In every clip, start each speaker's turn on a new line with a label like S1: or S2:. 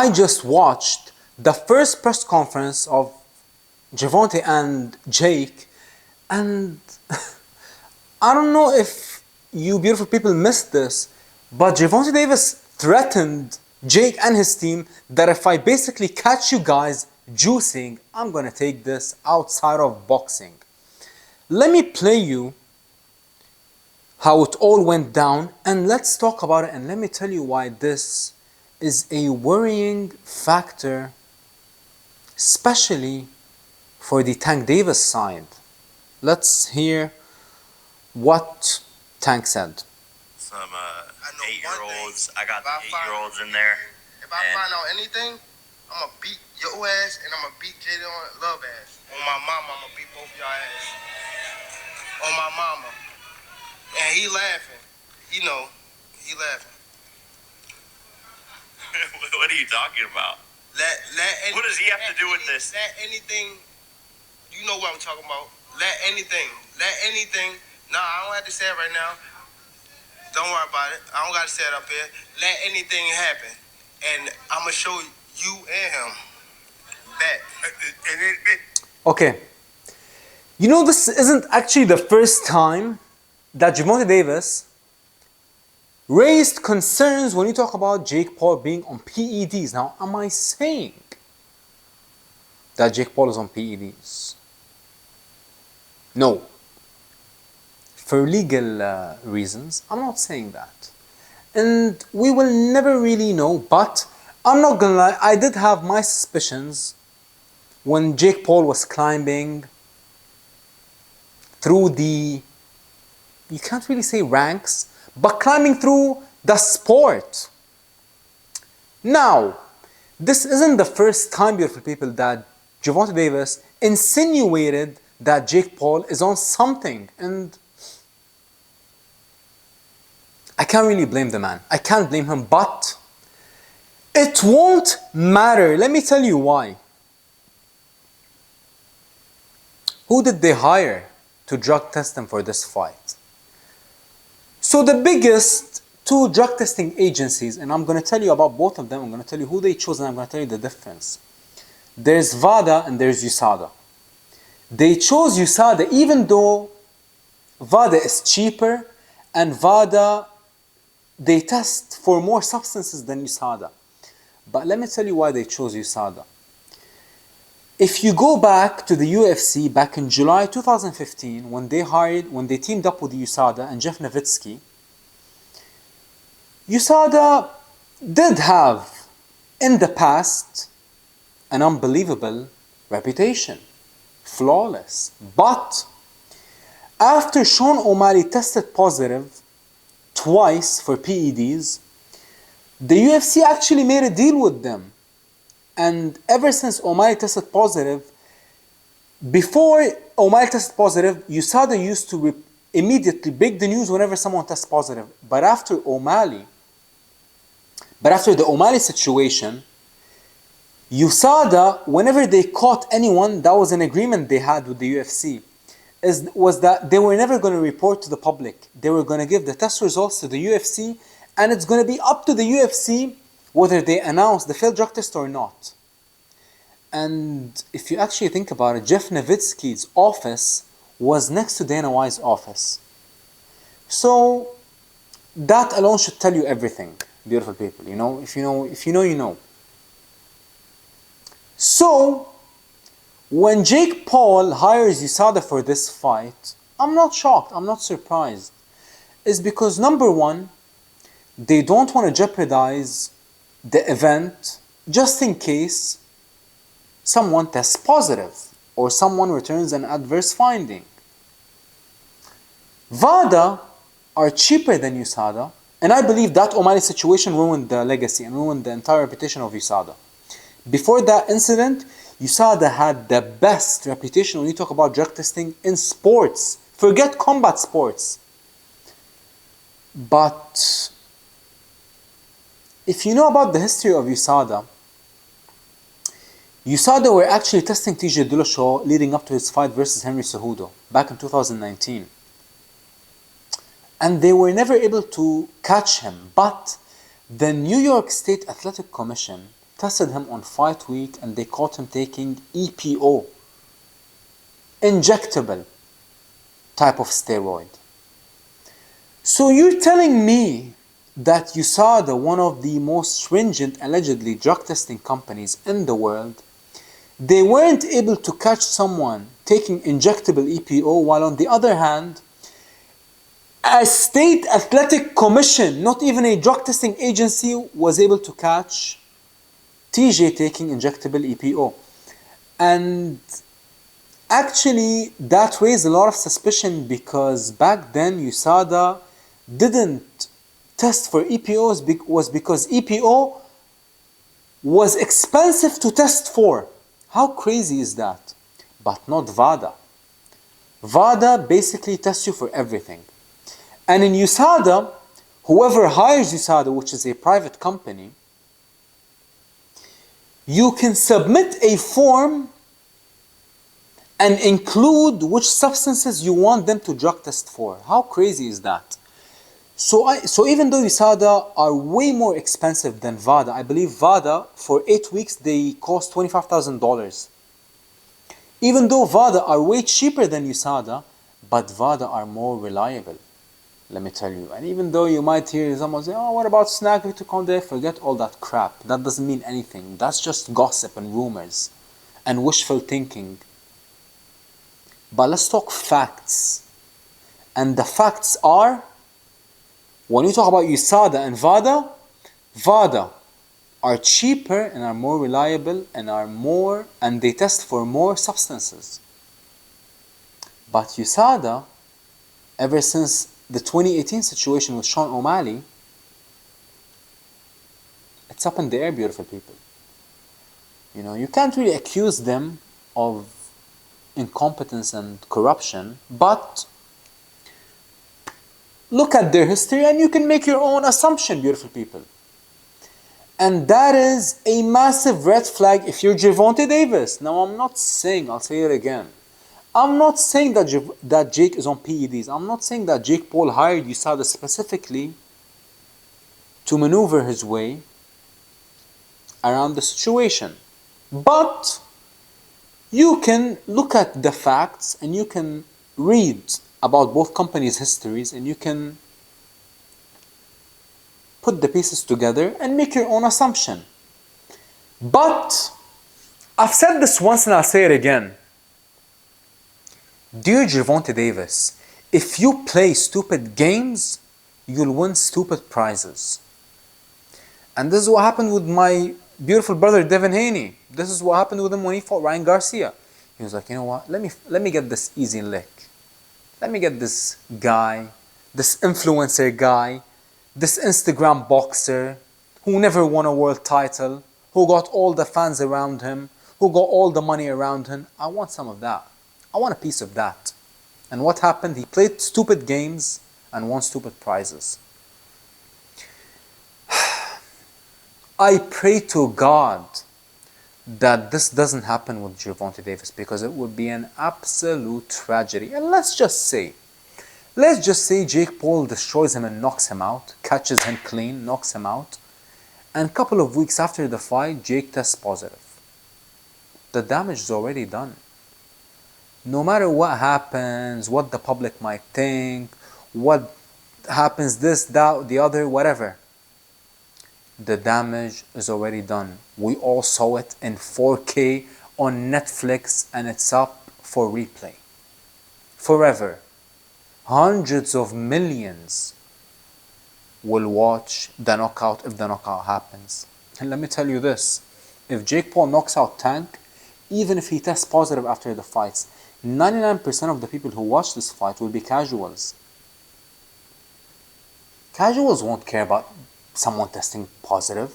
S1: I just watched the first press conference of Gervonta and Jake, and I don't know if you beautiful people missed this, but Gervonta Davis threatened Jake and his team that if I basically catch you guys juicing, I'm gonna take this outside of boxing. Let me play you how it all went down, and let's talk about it, and let me tell you why this is a worrying factor, especially for the Tank Davis side. Let's hear what Tank said.
S2: Some 8-year-olds. I got the 8-year-olds in there.
S3: If I find out anything, I'm gonna beat your ass and I'm gonna beat Jadon Love ass. On my mama, I'm gonna beat both y'all ass. On my mama. And he laughing. You know, he laughing.
S2: What are you talking about? What does he have to do with this?
S3: Let anything, you know what I'm talking about. Let anything. Nah, I don't have to say it right now. Don't worry about it. I don't got to say it up here. Let anything happen. And I'm going to show you and him that.
S1: Okay. You know, this isn't actually the first time that Gervonta Davis raised concerns when you talk about Jake Paul being on PEDs. Now, am I saying that Jake Paul is on PEDs? No. For legal reasons, I'm not saying that. And we will never really know, but I'm not gonna lie, I did have my suspicions when Jake Paul was climbing through the, you can't really say ranks, but climbing through the sport. Now, this isn't the first time, beautiful people, that Gervonta Davis insinuated that Jake Paul is on something, and I can't really blame the man. I can't blame him, but it won't matter. Let me tell you why. Who did they hire to drug test him for this fight? So the biggest two drug testing agencies, and I'm going to tell you about both of them, I'm going to tell you who they chose, and I'm going to tell you the difference. There's VADA and there's USADA. They chose USADA even though VADA is cheaper, and VADA, they test for more substances than USADA. But let me tell you why they chose USADA. If you go back to the UFC back in July 2015, when they teamed up with USADA and Jeff Nowitzki, USADA did have in the past an unbelievable reputation, flawless. But after Sean O'Malley tested positive twice for PEDs, the UFC actually made a deal with them. And ever since O'Malley tested positive, before O'Malley tested positive, USADA used to immediately break the news whenever someone tests positive. But after the O'Malley situation, USADA, whenever they caught anyone, that was an agreement they had with the UFC, was that they were never going to report to the public. They were going to give the test results to the UFC, and it's going to be up to the UFC whether they announce the failed drug test or not. And if you actually think about it, Jeff Nowitzki's office was next to Dana White's office. So that alone should tell you everything, beautiful people. You know, if you know, you know. So when Jake Paul hires USADA for this fight, I'm not shocked, I'm not surprised. It's because number one, they don't want to jeopardize the event just in case someone tests positive or someone returns an adverse finding. VADA are cheaper than USADA, and I believe that O'Malley situation ruined the legacy and ruined the entire reputation of USADA. Before that incident, USADA had the best reputation when you talk about drug testing in sports. Forget combat sports. But if you know about the history of USADA were actually testing TJ Dillashaw leading up to his fight versus Henry Cejudo back in 2019. And they were never able to catch him. But the New York State Athletic Commission tested him on fight week and they caught him taking EPO, injectable type of steroid. So you're telling me that USADA, one of the most stringent allegedly drug testing companies in the world, they weren't able to catch someone taking injectable EPO, while on the other hand, a state athletic commission, not even a drug testing agency, was able to catch TJ taking injectable EPO. And actually, that raised a lot of suspicion because back then USADA didn't test for EPOs was because EPO was expensive to test for. How crazy is that? But not VADA. VADA basically tests you for everything. And in USADA, whoever hires USADA, which is a private company, you can submit a form and include which substances you want them to drug test for. How crazy is that? So even though USADA are way more expensive than VADA, I believe VADA for 8 weeks they cost $25,000. Even though VADA are way cheaper than USADA, but VADA are more reliable. Let me tell you. And even though you might hear someone say, oh, what about snack Vituconde? Forget all that crap. That doesn't mean anything. That's just gossip and rumors and wishful thinking. But let's talk facts. And the facts are, when you talk about USADA and VADA, VADA are cheaper and are more reliable and they test for more substances. But USADA, ever since the 2018 situation with Sean O'Malley, it's up in the air, beautiful people. You know, you can't really accuse them of incompetence and corruption, but look at their history and you can make your own assumption, beautiful people. And that is a massive red flag if you're Gervonta Davis. Now, I'm not saying, I'll say it again, I'm not saying that Jake is on PEDs. I'm not saying that Jake Paul hired USADA specifically to maneuver his way around the situation. But you can look at the facts and you can read about both companies' histories and you can put the pieces together and make your own assumption. But I've said this once and I'll say it again. Dear Gervonta Davis, if you play stupid games, you'll win stupid prizes. And this is what happened with my beautiful brother Devin Haney. This is what happened with him when he fought Ryan Garcia. He was like, you know what, let me get this easy lick. Let me get this guy, this influencer guy, this Instagram boxer who never won a world title, who got all the fans around him, who got all the money around him. I want some of that. I want a piece of that. And what happened? He played stupid games and won stupid prizes. I pray to God that this doesn't happen with Gervonta Davis because it would be an absolute tragedy. And let's just say Jake Paul destroys him and knocks him out, catches him clean, knocks him out, and a couple of weeks after the fight, Jake tests positive. The damage is already done. No matter what happens, what the public might think, what happens, this, that, the other, whatever, the damage is already done. We all saw it in 4K on Netflix and it's up for replay. Forever. Hundreds of millions will watch the knockout if the knockout happens. And let me tell you this, if Jake Paul knocks out Tank, even if he tests positive after the fights, 99% of the people who watch this fight will be casuals. Casuals won't care about someone testing positive.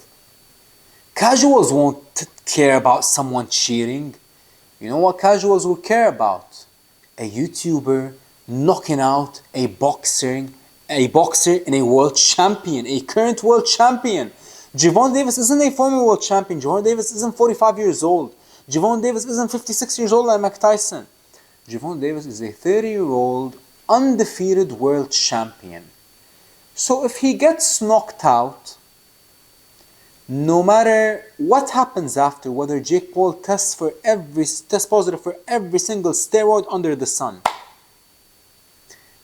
S1: Casuals won't care about someone cheating. You know what casuals will care about? A YouTuber knocking out a boxer and a world champion, a current world champion. Gervonta Davis isn't a former world champion. Gervonta Davis isn't 45 years old. Gervonta Davis isn't 56 years old like Mike Tyson. Gervonta Davis is a 30-year-old undefeated world champion. So if he gets knocked out, no matter what happens after, whether Jake Paul tests positive for every single steroid under the sun,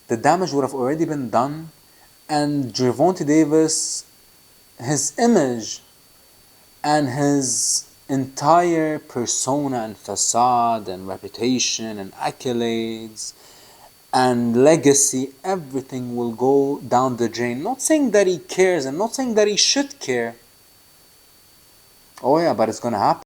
S1: the damage would have already been done, and Gervonta Davis, his image and his entire persona and facade and reputation and accolades and legacy, everything will go down the drain. Not saying that he cares and not saying that he should care. Oh yeah, but it's gonna happen.